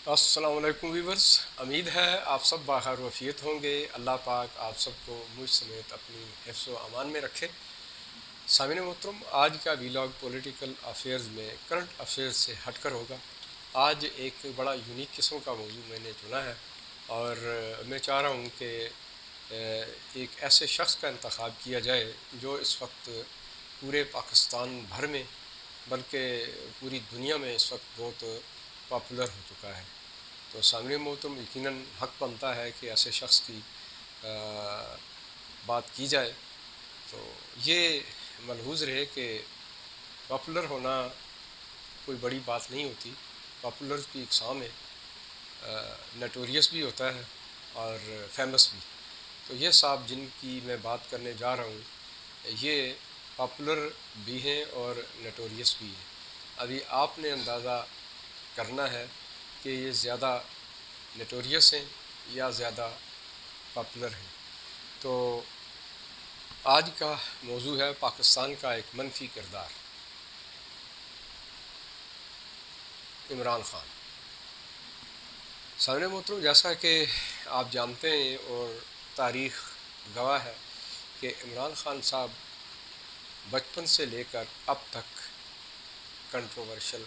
السلام علیکم ویورز، امید ہے آپ سب باخیر وفیت ہوں گے۔ اللہ پاک آپ سب کو مجھ سمیت اپنی حفظ و امان میں رکھے۔ سامعین محترم، آج کا ویلاگ پولیٹیکل افیئرز میں کرنٹ افیئرز سے ہٹ کر ہوگا۔ آج ایک بڑا یونیک قسم کا موضوع میں نے چنا ہے اور میں چاہ رہا ہوں کہ ایک ایسے شخص کا انتخاب کیا جائے جو اس وقت پورے پاکستان بھر میں بلکہ پوری دنیا میں اس وقت بہت پاپولر ہو چکا ہے۔ تو سامعین محترم، یقیناً حق بنتا ہے کہ ایسے شخص کی بات کی جائے۔ تو یہ ملحوظ رہے کہ پاپولر ہونا کوئی بڑی بات نہیں ہوتی۔ پاپولر کی اقسام ہے، نوٹوریس بھی ہوتا ہے اور فیمس بھی۔ تو یہ صاحب جن کی میں بات کرنے جا رہا ہوں، یہ پاپولر بھی ہیں اور نوٹوریس بھی ہیں۔ ابھی آپ نے اندازہ کرنا ہے کہ یہ زیادہ نوٹوریس ہیں یا زیادہ پاپولر ہیں۔ تو آج کا موضوع ہے پاکستان کا ایک منفی کردار، عمران خان۔ سامعین محترم، جیسا کہ آپ جانتے ہیں اور تاریخ گواہ ہے کہ عمران خان صاحب بچپن سے لے کر اب تک کنٹروورشل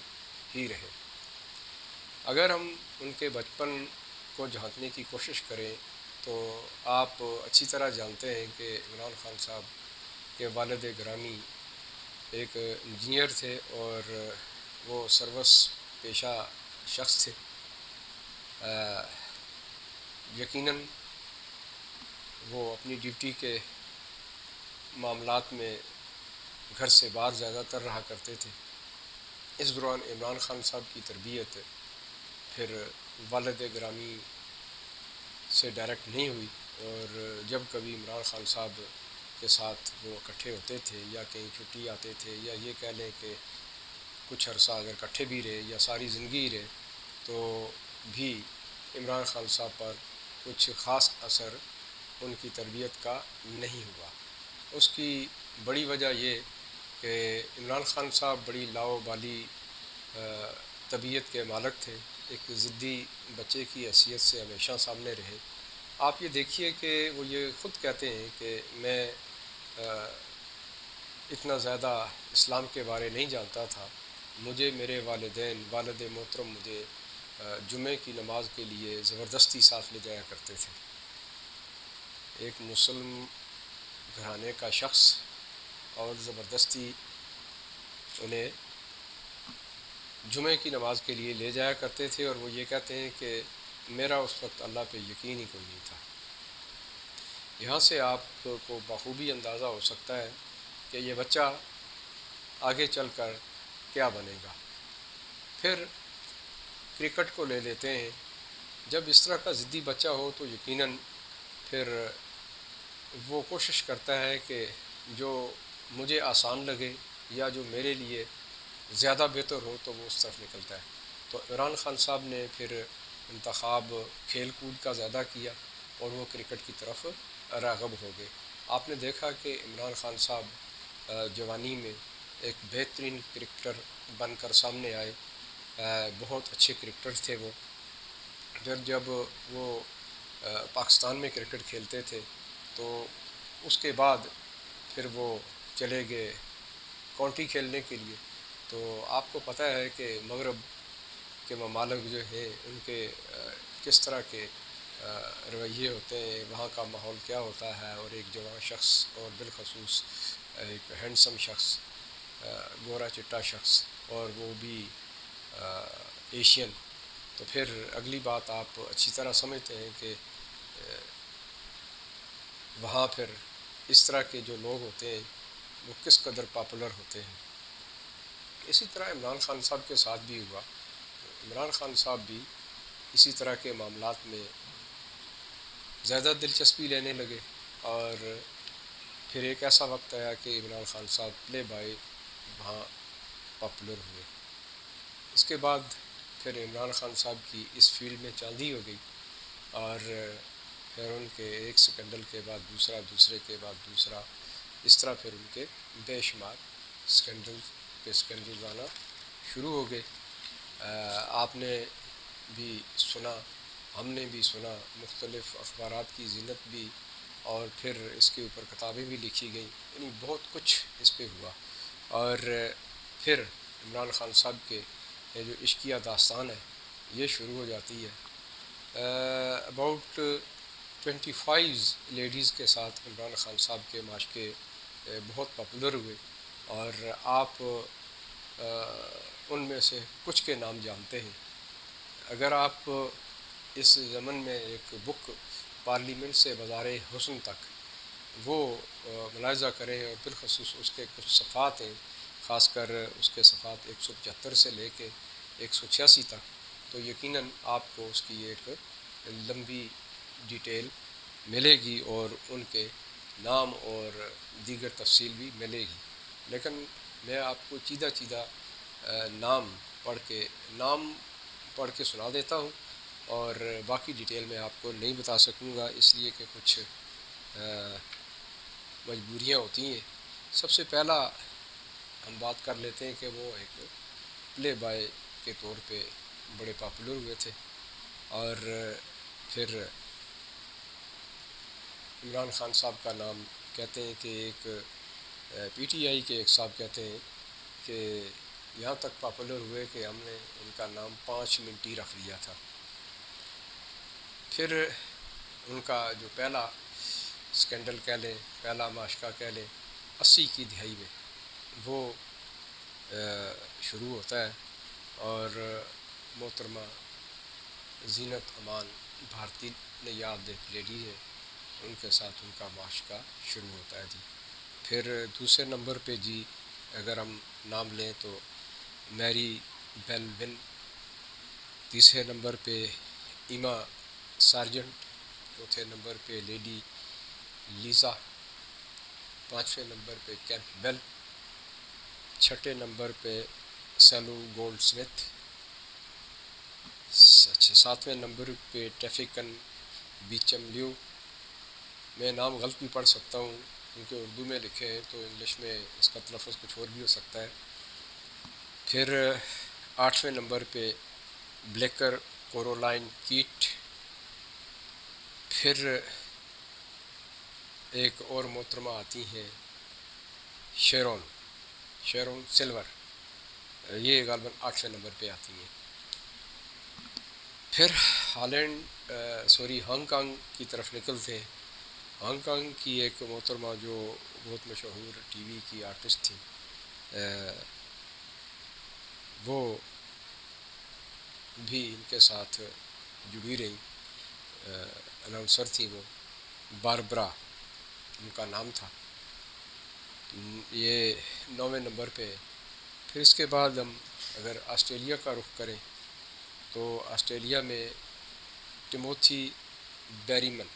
ہی رہے۔ اگر ہم ان کے بچپن کو جھانکنے کی کوشش کریں تو آپ اچھی طرح جانتے ہیں کہ عمران خان صاحب کے والد گرامی ایک انجینئر تھے اور وہ سروس پیشہ شخص تھے۔ یقیناً وہ اپنی ڈیوٹی کے معاملات میں گھر سے باہر زیادہ تر رہا کرتے تھے۔ اس دوران عمران خان صاحب کی تربیت پھر والد گرامی سے ڈائریکٹ نہیں ہوئی، اور جب کبھی عمران خان صاحب کے ساتھ وہ اکٹھے ہوتے تھے یا کہیں چھٹی آتے تھے، یا یہ کہہ لیں کہ کچھ عرصہ اگر اکٹھے بھی رہے یا ساری زندگی رہے، تو بھی عمران خان صاحب پر کچھ خاص اثر ان کی تربیت کا نہیں ہوا۔ اس کی بڑی وجہ یہ کہ عمران خان صاحب بڑی لاؤبالی طبیعت کے مالک تھے، ایک ضدی بچے کی حیثیت سے ہمیشہ سامنے رہے۔ آپ یہ دیکھیے کہ وہ یہ خود کہتے ہیں کہ میں اتنا زیادہ اسلام کے بارے نہیں جانتا تھا، مجھے میرے والدین والد محترم مجھے جمعہ کی نماز کے لیے زبردستی ساتھ لے جایا کرتے تھے۔ ایک مسلم گھرانے کا شخص اور زبردستی انہیں جمعہ کی نماز کے لیے لے جایا کرتے تھے، اور وہ یہ کہتے ہیں کہ میرا اس وقت اللہ پہ یقین ہی کوئی نہیں تھا۔ یہاں سے آپ کو بخوبی اندازہ ہو سکتا ہے کہ یہ بچہ آگے چل کر کیا بنے گا۔ پھر کرکٹ کو لے لیتے ہیں۔ جب اس طرح کا ضدی بچہ ہو تو یقیناً پھر وہ کوشش کرتا ہے کہ جو مجھے آسان لگے یا جو میرے لیے زیادہ بہتر ہو تو وہ اس طرف نکلتا ہے۔ تو عمران خان صاحب نے پھر انتخاب کھیل کود کا زیادہ کیا اور وہ کرکٹ کی طرف راغب ہو گئے۔ آپ نے دیکھا کہ عمران خان صاحب جوانی میں ایک بہترین کرکٹر بن کر سامنے آئے، بہت اچھے کرکٹر تھے وہ۔ جب وہ پاکستان میں کرکٹ کھیلتے تھے تو اس کے بعد پھر وہ چلے گئے کاؤنٹی کھیلنے کے لیے۔ تو آپ کو پتہ ہے کہ مغرب کے ممالک جو ہیں ان کے کس طرح کے رویے ہوتے ہیں، وہاں کا ماحول کیا ہوتا ہے، اور ایک جوان شخص اور بالخصوص ایک ہینڈسم شخص، گورا چٹا شخص، اور وہ بھی ایشین۔ تو پھر اگلی بات آپ اچھی طرح سمجھتے ہیں کہ وہاں پھر اس طرح کے جو لوگ ہوتے ہیں وہ کس قدر پاپولر ہوتے ہیں۔ اسی طرح عمران خان صاحب کے ساتھ بھی ہوا۔ عمران خان صاحب بھی اسی طرح کے معاملات میں زیادہ دلچسپی لینے لگے، اور پھر ایک ایسا وقت آیا کہ عمران خان صاحب پلے بائے وہاں پاپولر ہوئے۔ اس کے بعد پھر عمران خان صاحب کی اس فیلڈ میں چاندی ہو گئی، اور پھر ان کے ایک سکنڈل کے بعد دوسرا، دوسرے کے بعد دوسرا، اس طرح پھر ان کے بے شمار سکنڈل آنا شروع ہو گئے۔ آپ نے بھی سنا، ہم نے بھی سنا، مختلف اخبارات کی زینت بھی، اور پھر اس کے اوپر کتابیں بھی لکھی گئیں، یعنی بہت کچھ اس پہ ہوا. اور پھر عمران خان صاحب کے یہ جو عشقیہ داستان ہے یہ شروع ہو جاتی ہے. اباؤٹ 25 لیڈیز کے ساتھ عمران خان صاحب کے معاشقے بہت پاپولر ہوئے، اور آپ ان میں سے کچھ کے نام جانتے ہیں. اگر آپ اس ضمن میں ایک بک پارلیمنٹ سے بازار حسن تک وہ ملاحظہ کریں، اور بالخصوص اس کے کچھ صفحات ہیں، خاص کر اس کے صفحات 175 سے لے کے 186 تک، تو یقیناً آپ کو اس کی ایک لمبی ڈیٹیل ملے گی اور ان کے نام اور دیگر تفصیل بھی ملے گی. لیکن میں آپ کو چیدہ نام پڑھ کے سنا دیتا ہوں، اور باقی ڈیٹیل میں آپ کو نہیں بتا سکوں گا، اس لیے کہ کچھ مجبوریاں ہوتی ہیں. سب سے پہلا ہم بات کر لیتے ہیں کہ وہ ایک پلے بائے کے طور پہ بڑے پاپولر ہوئے تھے. اور پھر عمران خان صاحب کا نام کہتے ہیں کہ ایک پی ٹی آئی کے ایک صاحب کہتے ہیں کہ یہاں تک پاپولر ہوئے کہ ہم نے ان کا نام 5 منٹی رکھ لیا تھا. پھر ان کا جو پہلا اسکینڈل کہہ لیں، پہلا معاشقہ کہہ لیں، 80 کی دہائی میں وہ شروع ہوتا ہے، اور محترمہ زینت امان بھارتی نیاد ایک لیڈی ہے، ان کے ساتھ ان کا معاشقہ شروع ہوتا ہے جی. پھر دوسرے نمبر پہ جی اگر ہم نام لیں تو میری بیل ون، تیسرے نمبر پہ ایما سارجنٹ، چوتھے نمبر پہ لیڈی لیزا، پانچویں نمبر پہ کیمپبیل، چھٹے نمبر پہ سیلو گولڈ سمتھ، ساتویں نمبر پہ ٹیفیکن بیچم لیو. میں نام غلط بھی پڑھ سکتا ہوں کیونکہ اردو میں لکھے ہیں تو انگلش میں اس کا تلفظ کچھ اور بھی ہو سکتا ہے. پھر آٹھویں نمبر پہ بلیکر کورولائن کیٹ. پھر ایک اور محترمہ آتی ہیں شیرون سلور، یہ غالباً 8ویں نمبر پہ آتی ہیں. پھر ہانگ کانگ کی طرف نکلتے ہیں. ہانگ کانگ کی ایک محترمہ جو بہت مشہور ٹی وی کی آرٹسٹ تھی، وہ بھی ان کے ساتھ جڑی رہی، اناؤنسر تھی وہ، باربرا ان کا نام تھا. یہ 9ویں نمبر پہ. پھر اس کے بعد ہم اگر آسٹریلیا کا رخ کریں تو آسٹریلیا میں ٹیموتھی بیریمن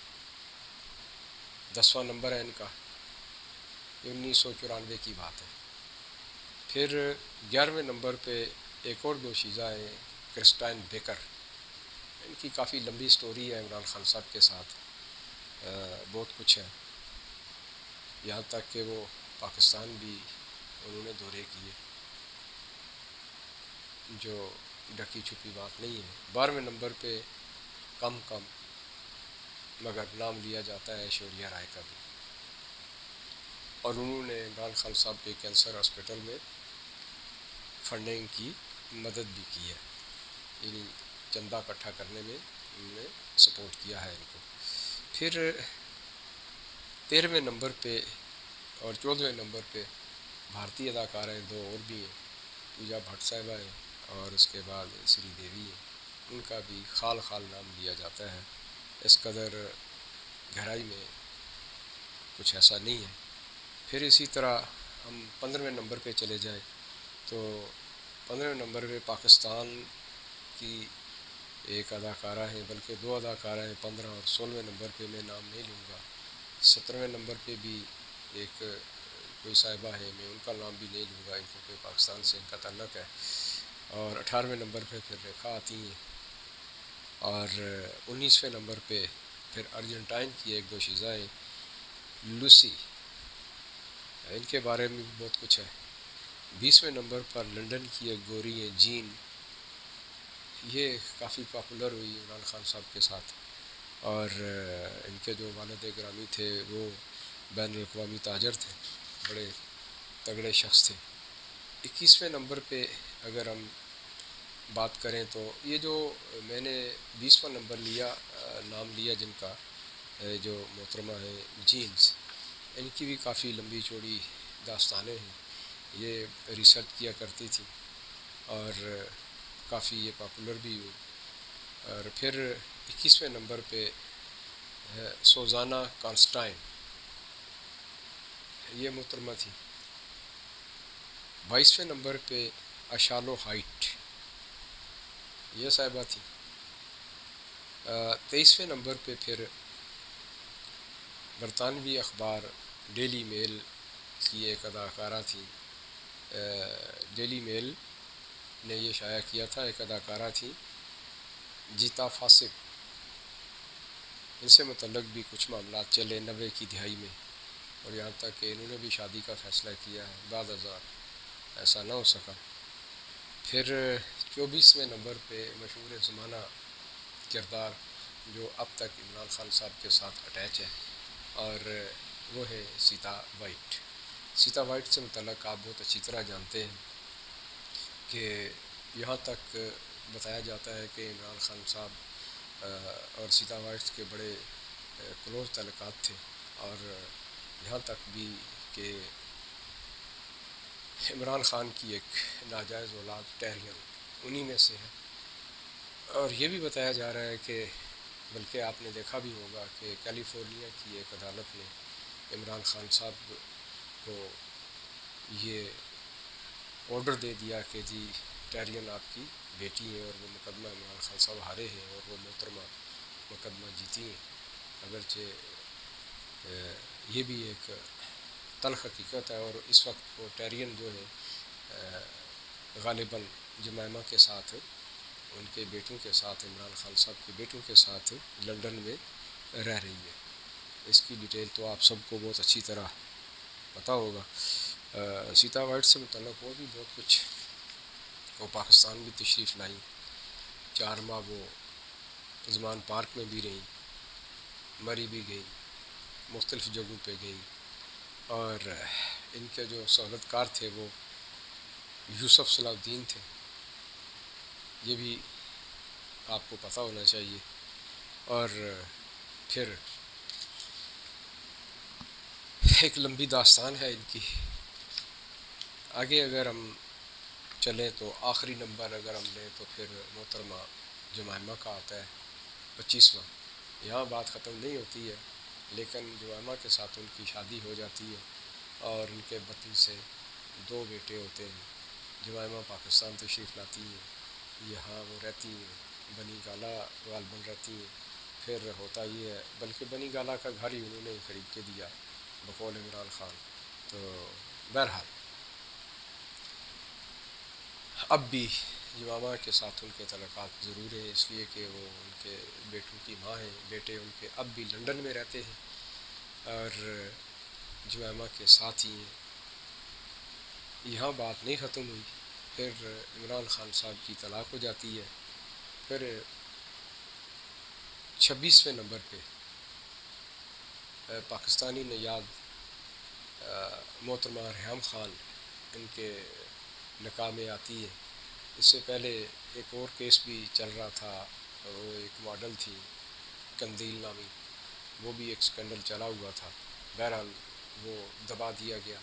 10واں نمبر ہے ان کا، 1994 کی بات ہے. پھر 11ویں نمبر پہ ایک اور دوشیزہ ہیں کرسٹائن بیکر. ان کی کافی لمبی سٹوری ہے عمران خان صاحب کے ساتھ، بہت کچھ ہے، یہاں تک کہ وہ پاکستان بھی انہوں نے دورے کیے، جو ڈھکی چھپی بات نہیں ہے. 12ویں نمبر پہ کم مگر نام لیا جاتا ہے ایشوریا رائے کا بھی، اور انہوں نے عمران خان صاحب کے کینسر ہاسپٹل میں فنڈنگ کی مدد بھی کی ہے، یعنی چندہ اکٹھا کرنے میں انہوں نے سپورٹ کیا ہے ان کو. پھر 13ویں نمبر پہ اور 14ویں نمبر پہ بھارتی اداکارہ ہیں، دو اور بھی ہیں، پوجا بھٹ صاحبہ ہیں اور اس کے بعد سری دیوی ہیں. ان کا بھی خال نام لیا جاتا ہے، اس قدر گہرائی میں کچھ ایسا نہیں ہے. پھر اسی طرح ہم 15ویں نمبر پہ چلے جائیں تو 15ویں نمبر پہ پاکستان کی ایک اداکارہ ہیں، بلکہ دو اداکارہ ہیں. 15 اور 16ویں نمبر پہ میں نام نہیں لوں گا. 17ویں نمبر پہ بھی ایک کوئی صاحبہ ہے، میں ان کا نام بھی نہیں لوں گا کیونکہ پاکستان سے ان کا تعلق ہے. اور 18ویں نمبر پہ پھر ریکھا آتی ہیں، اور 19ویں نمبر پہ پھر ارجنٹائن کی ایک دوشیزہ ہیں لوسی، ان کے بارے میں بھی بہت کچھ ہے. 20ویں نمبر پر لنڈن کی ایک گوری ہیں جین یہ کافی پاپولر ہوئی عمران خان صاحب کے ساتھ، اور ان کے جو والد گرامی تھے وہ بین الاقوامی تاجر تھے، بڑے تگڑے شخص تھے۔ 21ویں نمبر پہ اگر ہم بات کریں تو یہ جو میں نے 20واں نمبر لیا، نام لیا جن کا، جو محترمہ ہے جینز، ان کی بھی کافی لمبی چوڑی داستانیں ہیں، یہ ریسرچ کیا کرتی تھی اور کافی یہ پاپولر بھی ہوئی۔ اور پھر 21ویں نمبر پہ سوزانہ کانسٹائن، یہ محترمہ تھی۔ 22ویں نمبر پہ اشالو ہائٹ، یہ صاحبہ تھی۔ 23ویں نمبر پہ پھر برطانوی اخبار ڈیلی میل کی ایک اداکارہ تھی، ڈیلی میل نے یہ شائع کیا تھا، ایک اداکارہ تھی جیتا فاسق، ان سے متعلق بھی کچھ معاملات چلے 90 کی دہائی میں، اور یہاں تک کہ انہوں نے بھی شادی کا فیصلہ کیا ہے، بعد ازاں ایسا نہ ہو سکا۔ پھر 24ویں نمبر پہ مشہور زمانہ کردار جو اب تک عمران خان صاحب کے ساتھ اٹیچ ہے، اور وہ ہے سیتا وائٹ۔ سیتا وائٹ سے متعلق آپ بہت اچھی طرح جانتے ہیں کہ یہاں تک بتایا جاتا ہے کہ عمران خان صاحب اور سیتا وائٹ کے بڑے کلوز تعلقات تھے، اور یہاں تک بھی کہ عمران خان کی ایک ناجائز اولاد ٹیرین انہی میں سے ہے۔ اور یہ بھی بتایا جا رہا ہے کہ بلکہ آپ نے دیکھا بھی ہوگا کہ کیلیفورنیا کی ایک عدالت نے عمران خان صاحب کو یہ آرڈر دے دیا کہ جی ٹیرین آپ کی بیٹی ہے، اور وہ مقدمہ عمران خان صاحب ہارے ہیں اور وہ محترمہ مقدمہ جیتی ہیں، اگرچہ یہ بھی ایک تلخ حقیقت ہے۔ اور اس وقت وہ ٹیرین جو ہے غالباً جمائمہ کے ساتھ، ان کے بیٹوں کے ساتھ، عمران خان صاحب کے بیٹوں کے ساتھ لندن میں رہ رہی ہے۔ اس کی ڈیٹیل تو آپ سب کو بہت اچھی طرح پتہ ہوگا۔ سیتا وائٹ سے متعلق وہ بھی بہت کچھ، وہ پاکستان بھی تشریف لائیں، 4 ماہ وہ زمان پارک میں بھی رہیں، مری بھی گئیں، مختلف جگہوں پہ گئیں، اور ان کے جو سہولت کار تھے وہ یوسف صلاح الدین تھے، یہ بھی آپ کو پتہ ہونا چاہیے۔ اور پھر ایک لمبی داستان ہے ان کی، آگے اگر ہم چلیں تو آخری نمبر اگر ہم لیں تو پھر محترمہ جمائمہ کا آتا ہے 25واں۔ یہاں بات ختم نہیں ہوتی ہے، لیکن جمائمہ کے ساتھ ان کی شادی ہو جاتی ہے، اور ان کے بطن سے 2 بیٹے ہوتے ہیں۔ جمائمہ پاکستان تشریف لاتی ہیں، یہاں وہ رہتی ہیں، بنی گالہ غالباً رہتی ہیں۔ پھر ہوتا یہ ہے، بلکہ بنی گالہ کا گھر ہی انہوں نے خرید کے دیا بقول عمران خان۔ تو بہرحال اب بھی جمائمہ کے ساتھ ان کے تعلقات ضرور ہیں، اس لیے کہ وہ ان کے بیٹوں کی ماں ہیں، بیٹے ان کے اب بھی لندن میں رہتے ہیں اور جمائمہ کے ساتھ ہی ہیں۔ یہاں بات نہیں ختم ہوئی، پھر عمران خان صاحب کی طلاق ہو جاتی ہے۔ پھر 26ویں نمبر پہ پاکستانی نیاد محترمہ ریحام خان ان کے نکاح میں آتی ہے۔ اس سے پہلے ایک اور کیس بھی چل رہا تھا، وہ ایک ماڈل تھی قندیل نامی، وہ بھی ایک سکینڈل چلا ہوا تھا، بہرحال وہ دبا دیا گیا۔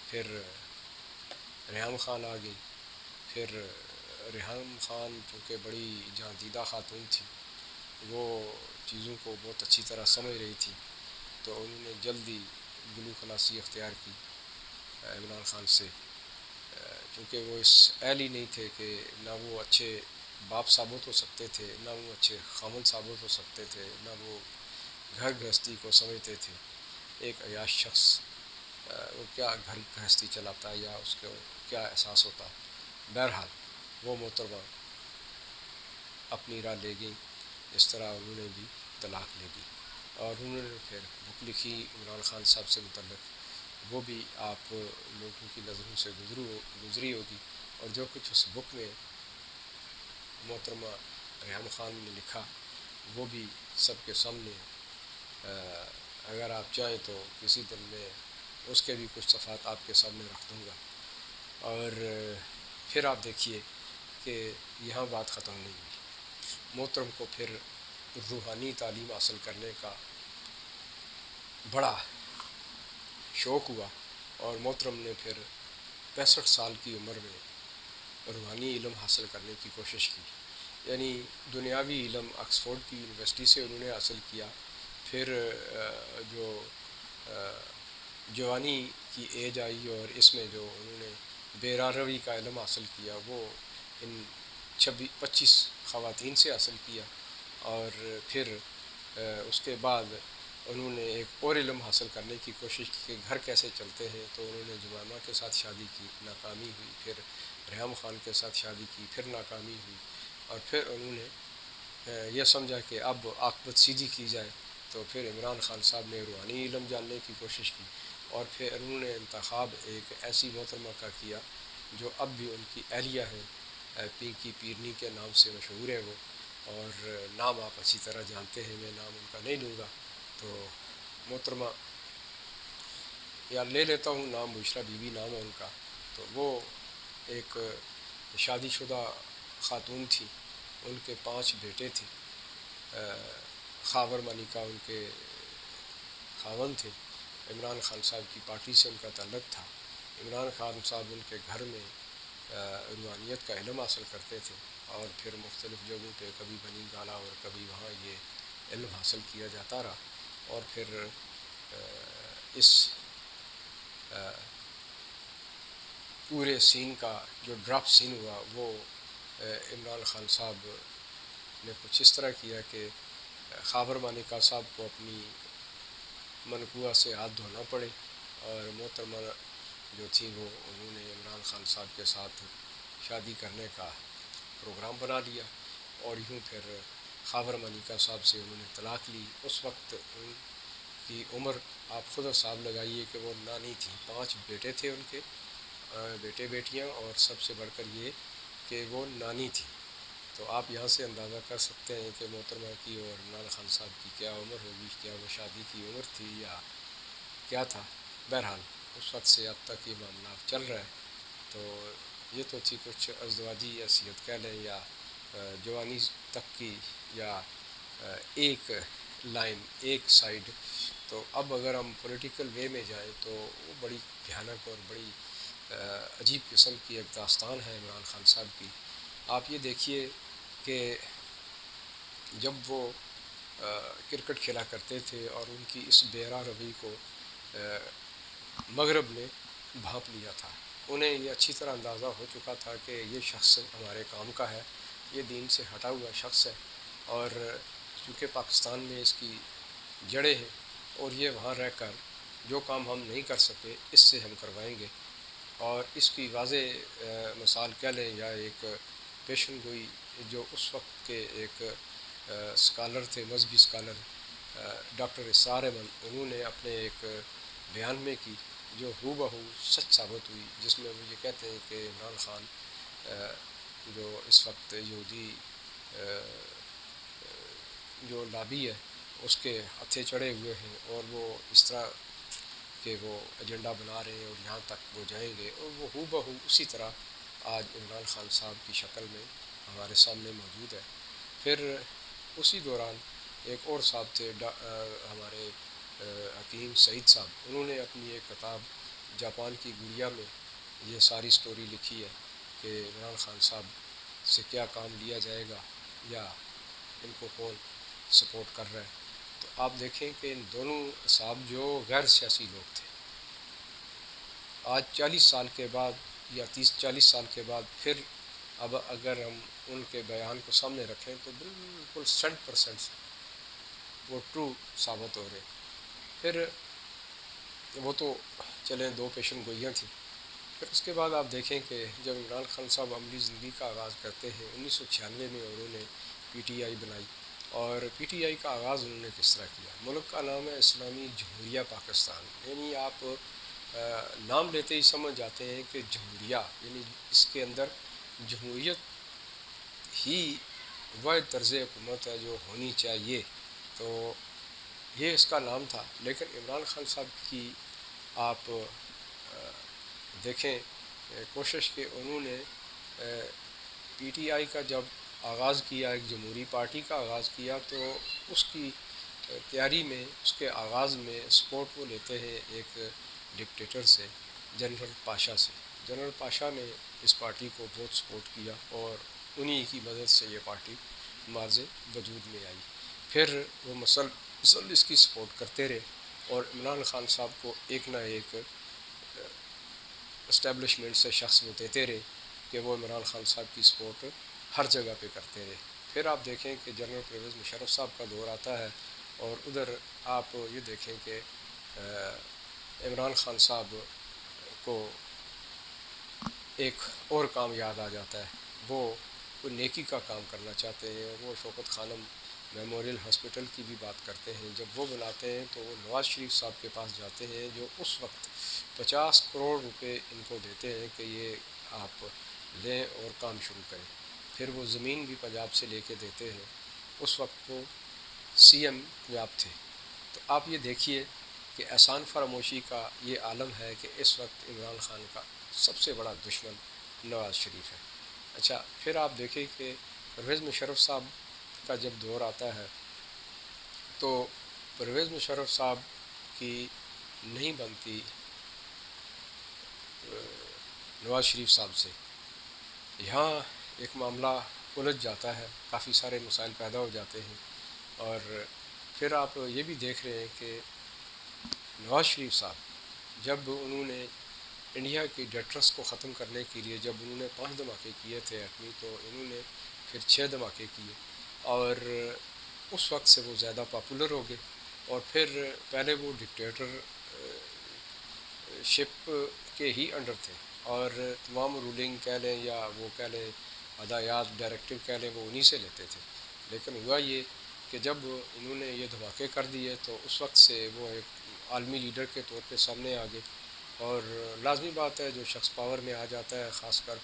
پھر ریحام خان آ گئی۔ پھر ریحام خان چونکہ بڑی جہاں دیدہ خاتون تھی، وہ چیزوں کو بہت اچھی طرح سمجھ رہی تھی، تو انہوں نے جلدی گلو خلاصی اختیار کی عمران خان سے، کیونکہ وہ اس اہل ہی نہیں تھے کہ نہ وہ اچھے باپ ثابت ہو سکتے تھے، نہ وہ اچھے خامن ثابت ہو سکتے تھے، نہ وہ گھر گھرستی کو سمجھتے تھے۔ ایک عیاش شخص وہ کیا گھر گھرستی چلاتا ہے یا اس کو کیا احساس ہوتا۔ بہرحال وہ محترمہ اپنی راہ لے گئیں، اس طرح انہوں نے بھی طلاق لے دی، اور انہوں نے پھر بک لکھی عمران خان صاحب سے متعلق، وہ بھی آپ لوگوں کی نظروں سے گزری ہوگی، اور جو کچھ اس بک میں محترمہ ریحان خان نے لکھا، وہ بھی سب کے سامنے اگر آپ چاہیں تو کسی دن میں اس کے بھی کچھ صفحات آپ کے سامنے رکھ دوں گا. اور پھر آپ دیکھیے کہ یہاں بات ختم نہیں ہوئی. محترم کو پھر روحانی تعلیم حاصل کرنے کا بڑا شوق ہوا، اور محترم نے پھر 65 سال کی عمر میں روحانی علم حاصل کرنے کی کوشش کی. یعنی دنیاوی علم آکسفورڈ کی یونیورسٹی سے انہوں نے حاصل کیا. پھر جو جوانی کی ایج آئی اور اس میں جو انہوں نے بیراروی کا علم حاصل کیا، وہ ان 25 خواتین سے حاصل کیا. اور پھر اس کے بعد انہوں نے ایک اور علم حاصل کرنے کی کوشش کی کہ گھر کیسے چلتے ہیں. تو انہوں نے جمامہ کے ساتھ شادی کی، ناکامی ہوئی. پھر ریحام خان کے ساتھ شادی کی، پھر ناکامی ہوئی. اور پھر انہوں نے یہ سمجھا کہ اب عاقبت سیدھی کی جائے، تو پھر عمران خان صاحب نے روحانی علم جاننے کی کوشش کی. اور پھر انہوں نے انتخاب ایک ایسی محترمہ کا کیا جو اب بھی ان کی اہلیہ ہے، پینکی پیرنی کے نام سے مشہور ہے وہ. اور نام آپ اچھی طرح جانتے ہیں، میں نام ان کا نہیں لوں گا. تو محترمہ، یا لے لیتا ہوں نام، بشریٰ بی بی نام ہے ان کا. تو وہ ایک شادی شدہ خاتون تھی. ان کے 5 بیٹے تھے. خاور ملکہ ان کے خاون تھے. عمران خان صاحب کی پارٹی سے ان کا تعلق تھا. عمران خان صاحب ان کے گھر میں روحانیت کا علم حاصل کرتے تھے، اور پھر مختلف جگہوں پہ کبھی بنی گالا اور کبھی وہاں یہ علم حاصل کیا جاتا رہا. اور پھر اس پورے سین کا جو ڈراپ سین ہوا، وہ عمران خان صاحب نے کچھ اس طرح کیا کہ خاور مانیکا صاحب کو اپنی منقوہ سے ہاتھ دھونا پڑے، اور محترمہ جو تھی وہ انہوں نے عمران خان صاحب کے ساتھ شادی کرنے کا پروگرام بنا لیا. اور یوں پھر خاور مانیکا صاحب سے انہوں نے طلاق لی. اس وقت ان کی عمر آپ خود حساب لگائیے کہ وہ نانی تھی. 5 بیٹے تھے ان کے، بیٹے بیٹیاں، اور سب سے بڑھ کر یہ کہ وہ نانی تھی. تو آپ یہاں سے اندازہ کر سکتے ہیں کہ محترمہ کی اور عمران خان صاحب کی کیا عمر ہوگی، کیا وہ شادی کی عمر تھی یا کیا تھا. بہرحال اس وقت سے اب تک یہ معاملہ چل رہا ہے. تو یہ تو تھی کچھ ازدواجی حیثیت کہہ لیں، یا جوانی تک کی، یا ایک لائن، ایک سائیڈ. تو اب اگر ہم پولیٹیکل وے میں جائیں تو وہ بڑی بھیانک اور بڑی عجیب قسم کی ایک داستان ہے عمران خان صاحب کی. آپ یہ دیکھیے کہ جب وہ کرکٹ کھیلا کرتے تھے اور ان کی اس بیرا روی کو مغرب نے بھانپ لیا تھا. انہیں یہ اچھی طرح اندازہ ہو چکا تھا کہ یہ شخص ہمارے کام کا ہے، یہ دین سے ہٹا ہوا شخص ہے، اور چونکہ پاکستان میں اس کی جڑیں ہیں، اور یہ وہاں رہ کر جو کام ہم نہیں کر سکے اس سے ہم کروائیں گے. اور اس کی واضح مثال کہہ لیں، یا ایک پیشن گوئی جو اس وقت کے ایک اسکالر تھے، مذہبی اسکالر ڈاکٹر اسرار احمد، انہوں نے اپنے ایک بیان میں کی جو ہو بہو سچ ثابت ہوئی، جس میں وہ یہ کہتے ہیں کہ عمران خان جو اس وقت یہودی جو لابی ہے اس کے ہتھے چڑھے ہوئے ہیں، اور وہ اس طرح کہ وہ ایجنڈا بنا رہے ہیں اور یہاں تک وہ جائیں گے. اور وہ ہو بہو اسی طرح آج عمران خان صاحب کی شکل میں ہمارے سامنے موجود ہے. پھر اسی دوران ایک اور صاحب تھے ہمارے حکیم سعید صاحب، انہوں نے اپنی ایک کتاب جاپان کی گڑیا میں یہ ساری سٹوری لکھی ہے کہ عمران خان صاحب سے کیا کام لیا جائے گا یا ان کو کون سپورٹ کر رہا ہے. تو آپ دیکھیں کہ ان دونوں صاحب جو غیر سیاسی لوگ تھے، آج 40 سال کے بعد یا 30-40 سال کے بعد پھر اب اگر ہم ان کے بیان کو سامنے رکھیں تو بالکل 100% وہ ٹرو ثابت ہو رہے. پھر وہ تو چلیں 2 پیشن گوئیاں تھیں. پھر اس کے بعد آپ دیکھیں کہ جب عمران خان صاحب عملی زندگی کا آغاز کرتے ہیں 1996 میں، انہوں نے پی ٹی آئی بنائی. اور پی ٹی آئی کا آغاز انہوں نے کس طرح کیا؟ ملک کا نام ہے اسلامی جمہوریہ پاکستان. یعنی آپ نام لیتے ہی سمجھ جاتے ہیں کہ جمہوریہ، یعنی اس کے اندر جمہوریت ہی وہ طرز حکومت ہے جو ہونی چاہیے. تو یہ اس کا نام تھا. لیکن عمران خان صاحب کی آپ دیکھیں کوشش کہ انہوں نے پی ٹی آئی کا جب آغاز کیا، ایک جمہوری پارٹی کا آغاز کیا، تو اس کی تیاری میں، اس کے آغاز میں سپورٹ وہ لیتے ہیں ایک ڈکٹیٹر سے، جنرل پاشا سے. جنرل پاشا نے اس پارٹی کو بہت سپورٹ کیا اور انہی کی مدد سے یہ پارٹی مارز وجود میں آئی. پھر وہ مسلسل اس کی سپورٹ کرتے رہے اور عمران خان صاحب کو ایک نہ ایک اسٹیبلشمنٹ سے شخص وہ دیتے رہے کہ وہ عمران خان صاحب کی سپورٹ ہر جگہ پہ کرتے رہے. پھر آپ دیکھیں کہ جنرل پرویز مشرف صاحب کا دور آتا ہے اور ادھر آپ یہ دیکھیں کہ عمران خان صاحب کو ایک اور کام یاد آ جاتا ہے. وہ کوئی نیکی کا کام کرنا چاہتے ہیں. وہ شوکت خانم میموریل ہاسپٹل کی بھی بات کرتے ہیں. جب وہ بناتے ہیں تو وہ نواز شریف صاحب کے پاس جاتے ہیں جو اس وقت 50 کروڑ روپے ان کو دیتے ہیں کہ یہ آپ لیں اور کام شروع کریں. پھر وہ زمین بھی پنجاب سے لے کے دیتے ہیں. اس وقت وہ سی ایم پنجاب تھے. تو آپ یہ دیکھیے کہ احسان فراموشی کا یہ عالم ہے کہ اس وقت عمران خان کا سب سے بڑا دشمن نواز شریف ہے. اچھا پھر آپ دیکھیں کہ پرویز مشرف صاحب کا جب دور آتا ہے تو پرویز مشرف صاحب کی نہیں بنتی نواز شریف صاحب سے. یہاں ایک معاملہ الجھ جاتا ہے، کافی سارے مسائل پیدا ہو جاتے ہیں. اور پھر آپ یہ بھی دیکھ رہے ہیں کہ نواز شریف صاحب جب انہوں نے انڈیا کی ڈیٹرس کو ختم کرنے کے لیے جب انہوں نے 5 دھماکے کیے تھے ایٹمی، تو انہوں نے پھر 6 دھماکے کیے اور اس وقت سے وہ زیادہ پاپولر ہو گئے. اور پھر پہلے وہ ڈکٹیٹر شپ کے ہی انڈر تھے اور تمام رولنگ کہہ لیں یا وہ کہہ لیں ہدایات ڈائریکٹو کہہ لیں وہ انہی سے لیتے تھے. لیکن ہوا یہ کہ جب انہوں نے یہ دھماکے کر دیے تو اس وقت سے وہ ایک عالمی لیڈر کے طور پہ سامنے آ گئے. اور لازمی بات ہے جو شخص پاور میں آ جاتا ہے، خاص کر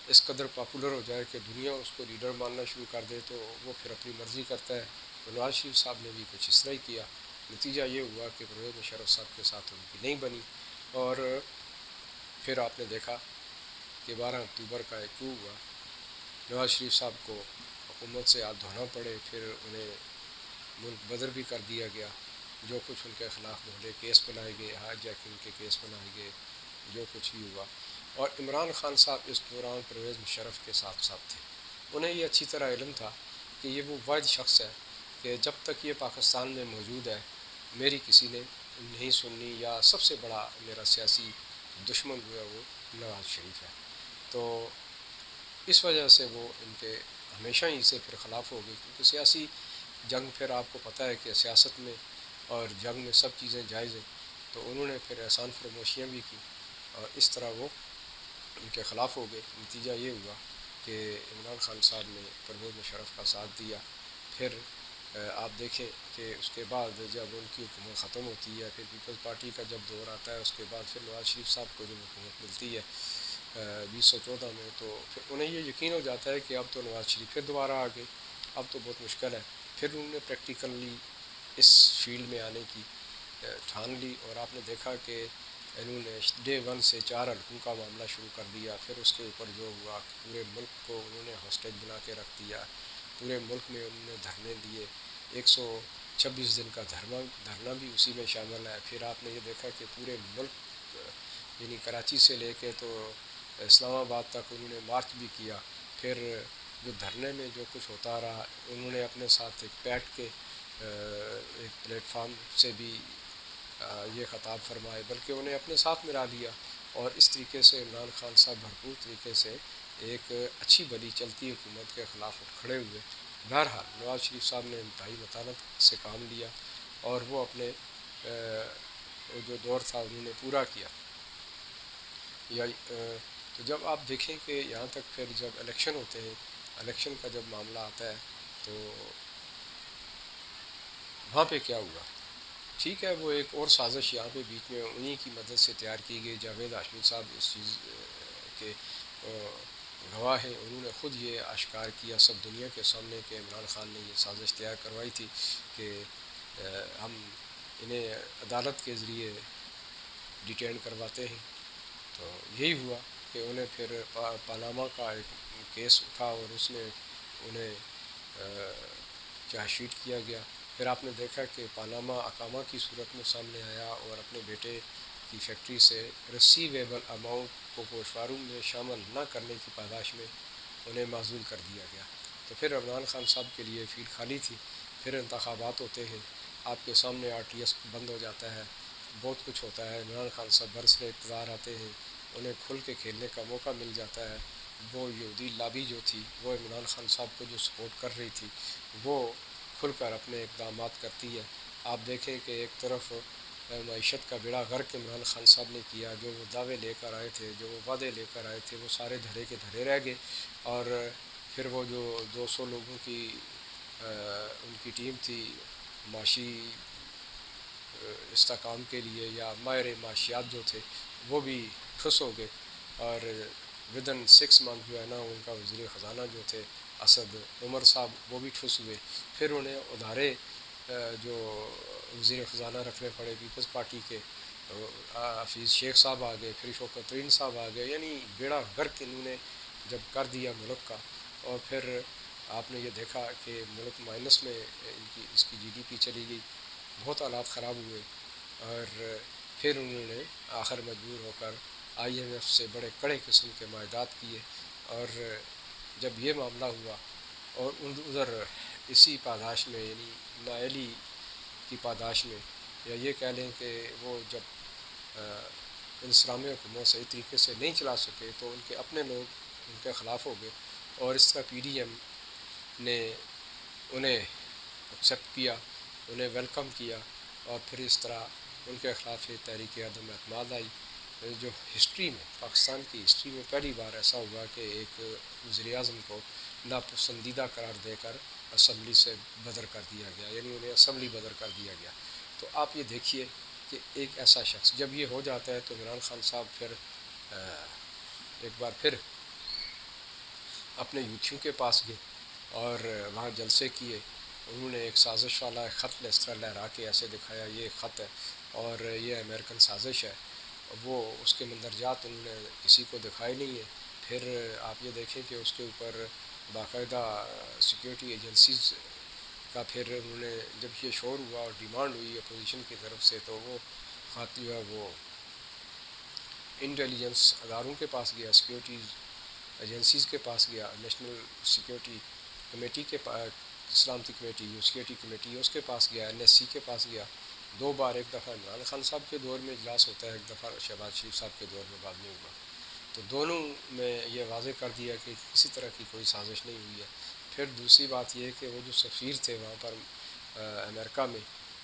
اس قدر پاپولر ہو جائے کہ دنیا اس کو لیڈر ماننا شروع کر دے، تو وہ پھر اپنی مرضی کرتا ہے. تو نواز شریف صاحب نے بھی کچھ اس طرح ہی کیا. نتیجہ یہ ہوا کہ پرویز مشرف صاحب کے ساتھ ان کی نہیں بنی اور پھر آپ نے دیکھا کہ 12 اکتوبر کا ایک کو ہوا. نواز شریف صاحب کو حکومت سے ہاتھ دھونا پڑے، پھر انہیں ملک بدر بھی کر دیا گیا. جو کچھ ان کے خلاف محلے کیس بنائے گئے، ہائی جیکنگ کے کیس بنائے گئے، جو کچھ بھی ہوا. اور عمران خان صاحب اس دوران پرویز مشرف کے ساتھ تھے. انہیں یہ اچھی طرح علم تھا کہ یہ وہ واحد شخص ہے کہ جب تک یہ پاکستان میں موجود ہے میری کسی نے نہیں سننی، یا سب سے بڑا میرا سیاسی دشمن جو ہے وہ نواز شریف ہے. تو اس وجہ سے وہ ان کے ہمیشہ ہی سے پھر خلاف ہو گئی، کیونکہ سیاسی جنگ پھر آپ کو پتہ ہے کہ سیاست میں اور جنگ میں سب چیزیں جائز ہیں. تو انہوں نے پھر احسان فراموشیاں بھی کی اور اس طرح وہ ان کے خلاف ہو گئے. نتیجہ یہ ہوا کہ عمران خان صاحب نے پرویز مشرف کا ساتھ دیا. پھر آپ دیکھیں کہ اس کے بعد جب ان کی حکومت ختم ہوتی ہے، پھر پیپلز پارٹی کا جب دور آتا ہے، اس کے بعد پھر نواز شریف صاحب کو جب حکومت ملتی ہے 2014 میں، تو پھر انہیں یہ یقین ہو جاتا ہے کہ اب تو نواز شریف پھر دوبارہ آ گئے، اب تو بہت مشکل ہے. پھر انہوں نے پریکٹیکلی اس فیلڈ میں آنے کی ٹھان لی اور آپ نے دیکھا کہ انہوں نے ڈے 1 سے 4 حلقوں کا معاملہ شروع کر دیا. پھر اس کے اوپر جو ہوا پورے ملک کو انہوں نے ہاسٹیج بنا کے رکھ دیا. پورے ملک میں انہوں نے دھرنے دیے، 126 دن کا دھرنا بھی اسی میں شامل ہے. پھر آپ نے یہ دیکھا کہ پورے ملک یعنی کراچی سے لے کے تو اسلام آباد تک انہوں نے مارچ بھی کیا. پھر جو دھرنے میں جو کچھ ہوتا رہا، انہوں نے اپنے ساتھ ایک بیٹھ کے ایک پلیٹ فارم سے بھی یہ خطاب فرمائے، بلکہ انہیں اپنے ساتھ ملا لیا. اور اس طریقے سے عمران خان صاحب بھرپور طریقے سے ایک اچھی بھلی چلتی حکومت کے خلاف اٹھ کھڑے ہوئے. بہرحال نواز شریف صاحب نے انتہائی متانت سے کام لیا اور وہ اپنے جو دور تھا انہوں نے پورا کیا. تو جب آپ دیکھیں کہ یہاں تک پھر جب الیکشن ہوتے ہیں، الیکشن کا جب معاملہ آتا ہے تو وہاں پہ کیا ہوا؟ ٹھیک ہے وہ ایک اور سازش یہاں پہ بیچ میں انہی کی مدد سے تیار کی گئی. جاوید ہاشمی صاحب اس چیز کے گواہ ہیں، انہوں نے خود یہ اشکار کیا سب دنیا کے سامنے کہ عمران خان نے یہ سازش تیار کروائی تھی کہ ہم انہیں عدالت کے ذریعے ڈیٹین کرواتے ہیں. تو یہی ہوا کہ انہیں پھر پاناما کا ایک کیس اٹھا اور اس نے انہیں چارج شیٹ کیا گیا. پھر آپ نے دیکھا کہ پاناما اقامہ کی صورت میں سامنے آیا اور اپنے بیٹے کی فیکٹری سے ریسیویبل اماؤنٹ کو گوشواروں میں شامل نہ کرنے کی پاداش میں انہیں معزول کر دیا گیا. تو پھر عمران خان صاحب کے لیے فیلڈ خالی تھی. پھر انتخابات ہوتے ہیں، آپ کے سامنے آر ٹی ایس بند ہو جاتا ہے، بہت کچھ ہوتا ہے. عمران خان صاحب برسر اقتدار آتے ہیں، انہیں کھل کے کھیلنے کا موقع مل جاتا ہے. وہ یہودی لابی جو تھی وہ عمران خان صاحب کو جو سپورٹ کر رہی تھی وہ کھل کر اپنے اقدامات کرتی ہے. آپ دیکھیں کہ ایک طرف معیشت کا بیڑا غرق عمران خان صاحب نے کیا، جو وہ دعوے لے کر آئے تھے، جو وہ وعدے لے کر آئے تھے، وہ سارے دھرے کے دھرے رہ گئے. اور پھر وہ جو 200 لوگوں کی ان کی ٹیم تھی معاشی استحکام کے لیے یا ماہر معاشیات جو تھے وہ بھی ٹھس ہو گئے. اور ودن 6 منتھ جو ہے نا ان کا وزیر خزانہ جو تھے اسد عمر صاحب وہ بھی ٹھس ہوئے. پھر انہیں ادارے جو وزیر خزانہ رکھنے پڑے پیپلز پارٹی کے، حفیظ شیخ صاحب آ گئے، پھر شوکت ترین صاحب آ گئے. یعنی بیڑا غرق انہوں نے جب کر دیا ملک کا. اور پھر آپ نے یہ دیکھا کہ ملک مائنس میں اس کی جی ڈی پی چلی گئی، بہت حالات خراب ہوئے. اور پھر انہوں نے آخر مجبور ہو کر آئی ایم ایف سے بڑے کڑے قسم کے معاہدات کیے. اور جب یہ معاملہ ہوا اور ادھر اسی پاداش میں یعنی نااہلی کی پاداش میں، یا یہ کہہ لیں کہ وہ جب انسلامی حکومت صحیح طریقے سے نہیں چلا سکے تو ان کے اپنے لوگ ان کے خلاف ہو گئے. اور اس طرح پی ڈی ایم نے انہیں ایکسیپٹ کیا، انہیں ویلکم کیا. اور پھر اس طرح ان کے خلاف یہ تحریک عدم اعتماد آئی. جو ہسٹری میں پاکستان کی ہسٹری میں پہلی بار ایسا ہوا کہ ایک وزیر اعظم کو ناپسندیدہ قرار دے کر اسمبلی سے بدر کر دیا گیا، یعنی انہیں اسمبلی بدر کر دیا گیا. تو آپ یہ دیکھیے کہ ایک ایسا شخص جب یہ ہو جاتا ہے تو عمران خان صاحب پھر ایک بار پھر اپنے یوتھیوں کے پاس گئے اور وہاں جلسے کیے. انہوں نے ایک سازش والا خط اس طرح لہرا کے ایسے دکھایا یہ خط ہے اور یہ امریکن سازش ہے. وہ اس کے مندرجات انہوں نے کسی کو دکھائے نہیں ہیں. پھر آپ یہ دیکھیں کہ اس کے اوپر باقاعدہ سیکیورٹی ایجنسیز کا پھر انہوں نے جب یہ شور ہوا اور ڈیمانڈ ہوئی اپوزیشن کی طرف سے تو وہ خط جو ہے وہ انٹیلیجنس اداروں کے پاس گیا، سیکیورٹیز ایجنسیز کے پاس گیا، نیشنل سیکیورٹی کمیٹی کے سلامتی کمیٹی، سیکیورٹی کمیٹی اس کے پاس گیا، این ایس سی کے پاس گیا. 2 بار، ایک دفعہ عمران خان صاحب کے دور میں اجلاس ہوتا ہے، ایک دفعہ شہباز شریف صاحب کے دور میں بعد میں ہوا. تو دونوں میں یہ واضح کر دیا کہ کسی طرح کی کوئی سازش نہیں ہوئی ہے. پھر دوسری بات یہ کہ وہ جو سفیر تھے وہاں پر امریکہ میں،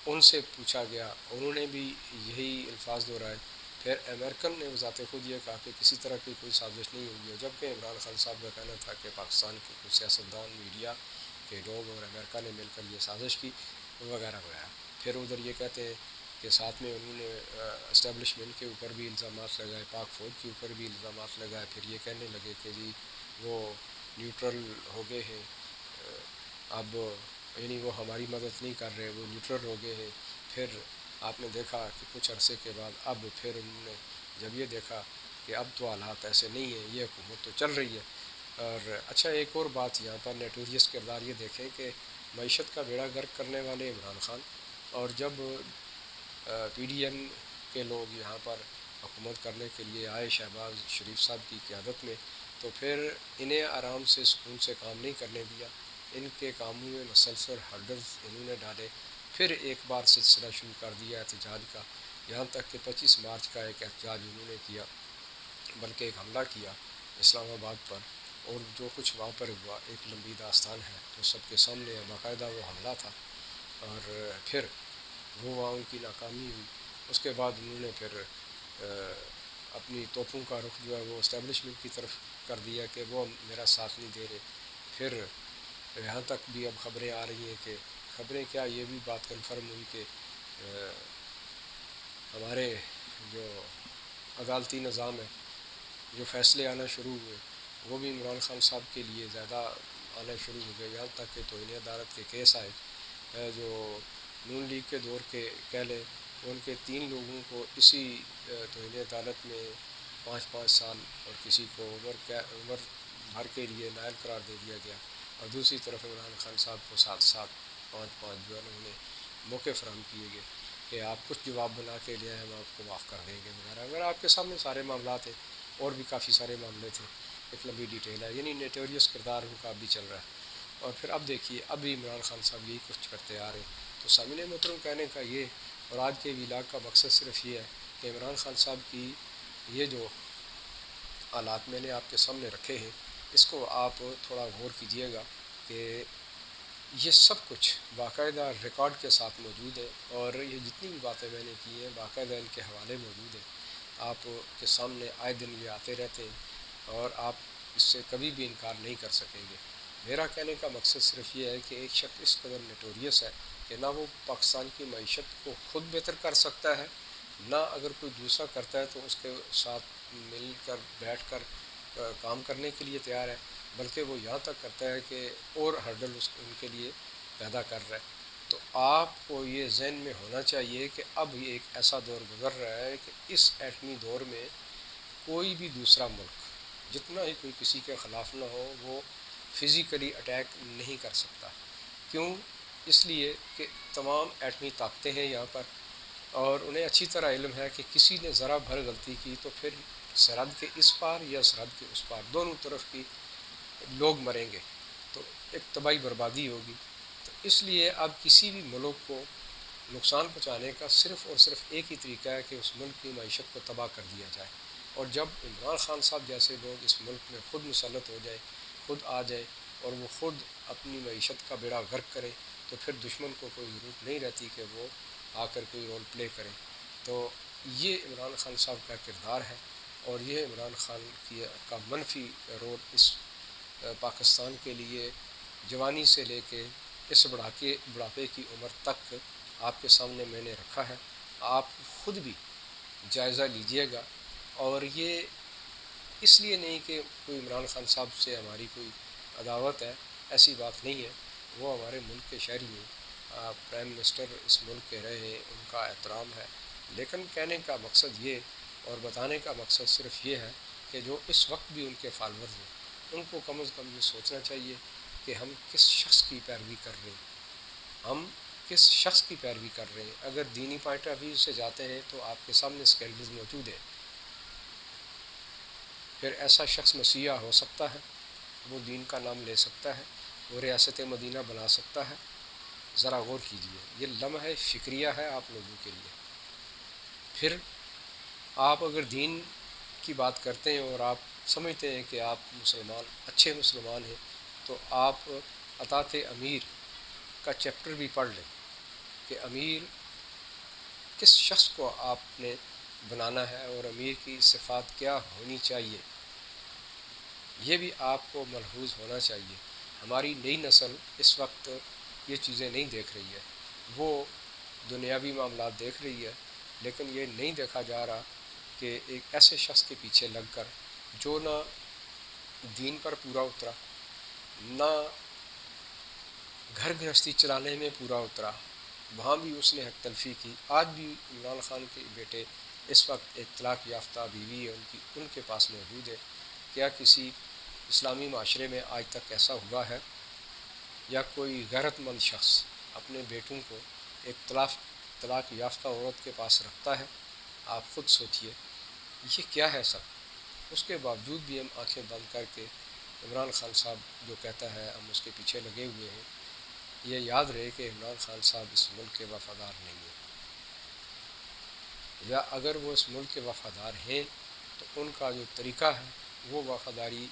ان سے پوچھا گیا، انہوں نے بھی یہی الفاظ دہرائے. پھر امریکن نے ذات خود یہ کہا کہ کسی طرح کی کوئی سازش نہیں ہوئی ہے، جبکہ عمران خان صاحب کا کہنا تھا کہ پاکستان کے کچھ سیاستدان، میڈیا کے لوگ اور امریکہ نے مل کر یہ سازش کی وغیرہ وغیرہ. پھر ادھر یہ کہتے ہیں کہ ساتھ میں انہوں نے اسٹیبلشمنٹ کے اوپر بھی الزامات لگائے، پاک فوج کے اوپر بھی الزامات لگائے. پھر یہ کہنے لگے کہ جی وہ نیوٹرل ہو گئے ہیں، اب یعنی وہ ہماری مدد نہیں کر رہے، وہ نیوٹرل ہو گئے ہیں. پھر آپ نے دیکھا کہ کچھ عرصے کے بعد اب پھر انہوں نے جب یہ دیکھا کہ اب تو حالات ایسے نہیں ہیں، یہ حکومت تو چل رہی ہے. اور اچھا ایک اور بات یہاں پر نیٹوریس کردار یہ دیکھیں کہ معیشت کا بیڑا غرق کرنے والے عمران خان، اور جب پی ڈی ایم کے لوگ یہاں پر حکومت کرنے کے لیے آئے شہباز شریف صاحب کی قیادت میں، تو پھر انہیں آرام سے سکون سے کام نہیں کرنے دیا. ان کے کاموں میں مسلسل ہرڈلز انہوں نے ڈالے. پھر ایک بار سلسلہ شروع کر دیا احتجاج کا، یہاں تک کہ 25 مارچ کا ایک احتجاج انہوں نے کیا، بلکہ ایک حملہ کیا اسلام آباد پر. اور جو کچھ وہاں پر ہوا ایک لمبی داستان ہے تو سب کے سامنے باقاعدہ وہ حملہ تھا. اور پھر وہ وہاں ان کی ناکامی ہوئی. اس کے بعد انہوں نے پھر اپنی توپوں کا رخ جو ہے وہ اسٹیبلشمنٹ کی طرف کر دیا کہ وہ میرا ساتھ نہیں دے رہے. پھر یہاں تک بھی اب خبریں آ رہی ہیں کہ خبریں کیا یہ بھی بات کنفرم ہوئی کہ ہمارے جو عدالتی نظام ہے، جو فیصلے آنا شروع ہوئے وہ بھی عمران خان صاحب کے لیے زیادہ آنا شروع ہو گئے، یہاں تک کہ توہین عدالت کے کیس آئے جو نون لیگ کے دور کے کہہ لیں، ان کے 3 لوگوں کو اسی توہین عدالت میں 5 سال اور کسی کو عمر بھر کے لیے نائل قرار دے دیا گیا، اور دوسری طرف عمران خان صاحب کو 7 5 جو ہے نا انہیں موقع فراہم کیے گئے کہ آپ کچھ جواب بنا کے لے آئے، ہم آپ کو معاف کر دیں گے وغیرہ اگر آپ کے سامنے سارے معاملات ہیں، اور بھی کافی سارے معاملے تھے، ایک لمبی ڈیٹیل ہے، یعنی نیٹوریس کردار ان کا اب بھی چل رہا ہے۔ اور پھر اب دیکھیے اب بھی عمران خان صاحب یہی کچھ کرتے آ رہے ہیں۔ تو سامعین محترم کہنے کا یہ اور آج کے ویلاگ کا مقصد صرف یہ ہے کہ عمران خان صاحب کی یہ جو حالات میں نے آپ کے سامنے رکھے ہیں، اس کو آپ تھوڑا غور کیجئے گا کہ یہ سب کچھ باقاعدہ ریکارڈ کے ساتھ موجود ہے، اور یہ جتنی بھی باتیں میں نے کی ہیں باقاعدہ ان کے حوالے موجود ہیں، آپ کے سامنے آئے دن یہ آتے رہتے ہیں، اور آپ اس سے کبھی بھی انکار نہیں کر سکیں گے۔ میرا کہنے کا مقصد صرف یہ ہے کہ ایک شخص اس قدر نٹوریس ہے کہ نہ وہ پاکستان کی معیشت کو خود بہتر کر سکتا ہے، نہ اگر کوئی دوسرا کرتا ہے تو اس کے ساتھ مل کر بیٹھ کر کام کرنے کے لیے تیار ہے، بلکہ وہ یہاں تک کرتا ہے کہ اور ہرڈل ان کے لیے پیدا کر رہا ہے۔ تو آپ کو یہ ذہن میں ہونا چاہیے کہ اب یہ ایک ایسا دور گزر رہا ہے کہ اس ایٹمی دور میں کوئی بھی دوسرا ملک جتنا ہی کوئی کسی کے خلاف نہ ہو وہ فزیکلی اٹیک نہیں کر سکتا۔ کیوں؟ اس لیے کہ تمام ایٹمی طاقتیں ہیں یہاں پر، اور انہیں اچھی طرح علم ہے کہ کسی نے ذرا بھر غلطی کی تو پھر سرحد کے اس پار یا سرحد کے اس پار دونوں طرف کی لوگ مریں گے، تو ایک تباہی بربادی ہوگی۔ تو اس لیے اب کسی بھی ملک کو نقصان پہنچانے کا صرف اور صرف ایک ہی طریقہ ہے کہ اس ملک کی معیشت کو تباہ کر دیا جائے، اور جب عمران خان صاحب جیسے لوگ اس ملک میں خود مسلط ہو جائے، خود آ جائے اور وہ خود اپنی معیشت کا بیڑا غرق کرے، تو پھر دشمن کو کوئی ضرورت نہیں رہتی کہ وہ آ کر کوئی رول پلے کرے۔ تو یہ عمران خان صاحب کا کردار ہے، اور یہ عمران خان کا منفی رول اس پاکستان کے لیے جوانی سے لے کے اس بڑھاپے کی عمر تک آپ کے سامنے میں نے رکھا ہے۔ آپ خود بھی جائزہ لیجئے گا، اور یہ اس لیے نہیں کہ کوئی عمران خان صاحب سے ہماری کوئی عداوت ہے، ایسی بات نہیں ہے، وہ ہمارے ملک کے شہری ہیں، پرائم منسٹر اس ملک کے رہے ہیں، ان کا احترام ہے، لیکن کہنے کا مقصد یہ اور بتانے کا مقصد صرف یہ ہے کہ جو اس وقت بھی ان کے فالوورز ہیں ان کو کم از کم یہ سوچنا چاہیے کہ ہم کس شخص کی پیروی کر رہے ہیں، ہم کس شخص کی پیروی کر رہے ہیں۔ اگر دینی پوائنٹ آف ویو سے جاتے ہیں تو آپ کے سامنے اسکینڈلز موجود ہیں، پھر ایسا شخص مسیحا ہو سکتا ہے، وہ دین کا نام لے سکتا ہے، وہ ریاست مدینہ بنا سکتا ہے۔ ذرا غور کیجئے، یہ لمحہ فکریہ ہے آپ لوگوں کے لیے۔ پھر آپ اگر دین کی بات کرتے ہیں اور آپ سمجھتے ہیں کہ آپ مسلمان اچھے مسلمان ہیں، تو آپ اطاعت امیر کا چیپٹر بھی پڑھ لیں کہ امیر کس شخص کو آپ نے بنانا ہے اور امیر کی صفات کیا ہونی چاہیے، یہ بھی آپ کو ملحوظ ہونا چاہیے۔ ہماری نئی نسل اس وقت یہ چیزیں نہیں دیکھ رہی ہے، وہ دنیاوی معاملات دیکھ رہی ہے، لیکن یہ نہیں دیکھا جا رہا کہ ایک ایسے شخص کے پیچھے لگ کر جو نہ دین پر پورا اترا، نہ گھر گرہستی چلانے میں پورا اترا، وہاں بھی اس نے حق تلفی کی۔ آج بھی عمران خان کے بیٹے اس وقت ایک طلاق یافتہ بیوی ہے ان کے پاس موجود ہے۔ کیا کسی اسلامی معاشرے میں آج تک ایسا ہوا ہے یا کوئی غیرت مند شخص اپنے بیٹوں کو ایک طلاق یافتہ عورت کے پاس رکھتا ہے؟ آپ خود سوچئے یہ کیا ہے سب۔ اس کے باوجود بھی ہم آنکھیں بند کر کے عمران خان صاحب جو کہتا ہے ہم اس کے پیچھے لگے ہوئے ہیں۔ یہ یاد رہے کہ عمران خان صاحب اس ملک کے وفادار نہیں ہیں، یا اگر وہ اس ملک کے وفادار ہیں تو ان کا جو طریقہ ہے وہ وفاداری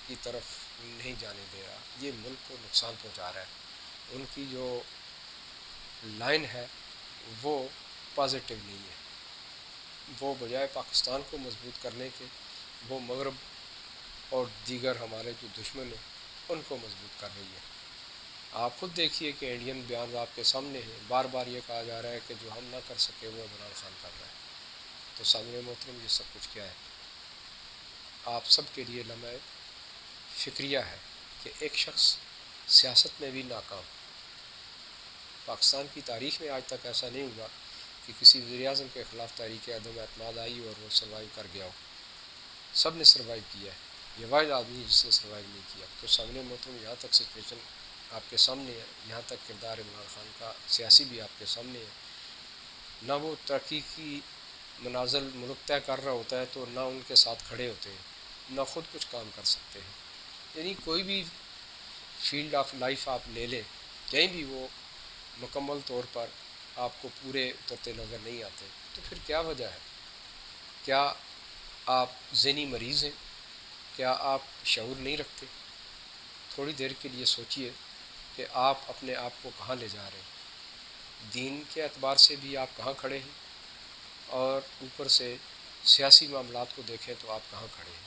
کی طرف نہیں جانے دے رہا، یہ ملک کو نقصان پہنچا رہا ہے۔ ان کی جو لائن ہے وہ پازیٹیو نہیں ہے، وہ بجائے پاکستان کو مضبوط کرنے کے وہ مغرب اور دیگر ہمارے جو دشمن ہیں ان کو مضبوط کر رہی ہے۔ آپ خود دیکھیے کہ انڈین بیان آپ کے سامنے ہیں، بار بار یہ کہا جا رہا ہے کہ جو ہم نہ کر سکے وہ عمران خان کر رہا ہے۔ تو سامعین محترم یہ سب کچھ کیا ہے؟ آپ سب کے لیے لمحہ فکریہ ہے کہ ایک شخص سیاست میں بھی ناکام. پاکستان کی تاریخ میں آج تک ایسا نہیں ہوا کہ کسی وزیر اعظم کے خلاف تحریک عدم اعتماد آئی اور وہ سروائیو کر گیا ہو. سب نے سروائیو کیا ہے. یہ واحد آدمی ہے جس نے سروائیو نہیں کیا. تو سامنے محترم یہاں تک سچویشن آپ کے سامنے ہے، یہاں تک کردار عمران خان کا سیاسی بھی آپ کے سامنے ہے. نہ وہ ترقی کی منازل ملک طے کر رہا ہوتا ہے تو نہ ان کے ساتھ کھڑے ہوتے ہیں، نہ خود کچھ کام کر سکتے ہیں. یعنی کوئی بھی فیلڈ آف لائف آپ لے لیں، کہیں بھی وہ مکمل طور پر آپ کو پورے اترتے نظر نہیں آتے. تو پھر کیا وجہ ہے؟ کیا آپ ذہنی مریض ہیں؟ کیا آپ شعور نہیں رکھتے؟ تھوڑی دیر کے لیے سوچئے کہ آپ اپنے آپ کو کہاں لے جا رہے ہیں. دین کے اعتبار سے بھی آپ کہاں کھڑے ہیں، اور اوپر سے سیاسی معاملات کو دیکھیں تو آپ کہاں کھڑے ہیں.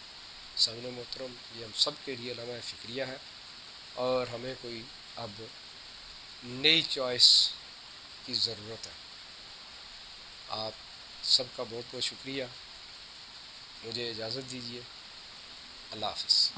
سامنے محترم، یہ ہم سب کے لیے لمحہ فکریہ ہے، اور ہمیں کوئی اب نئی چوائس کی ضرورت ہے. آپ سب کا بہت بہت شکریہ. مجھے اجازت دیجیے. اللہ حافظ.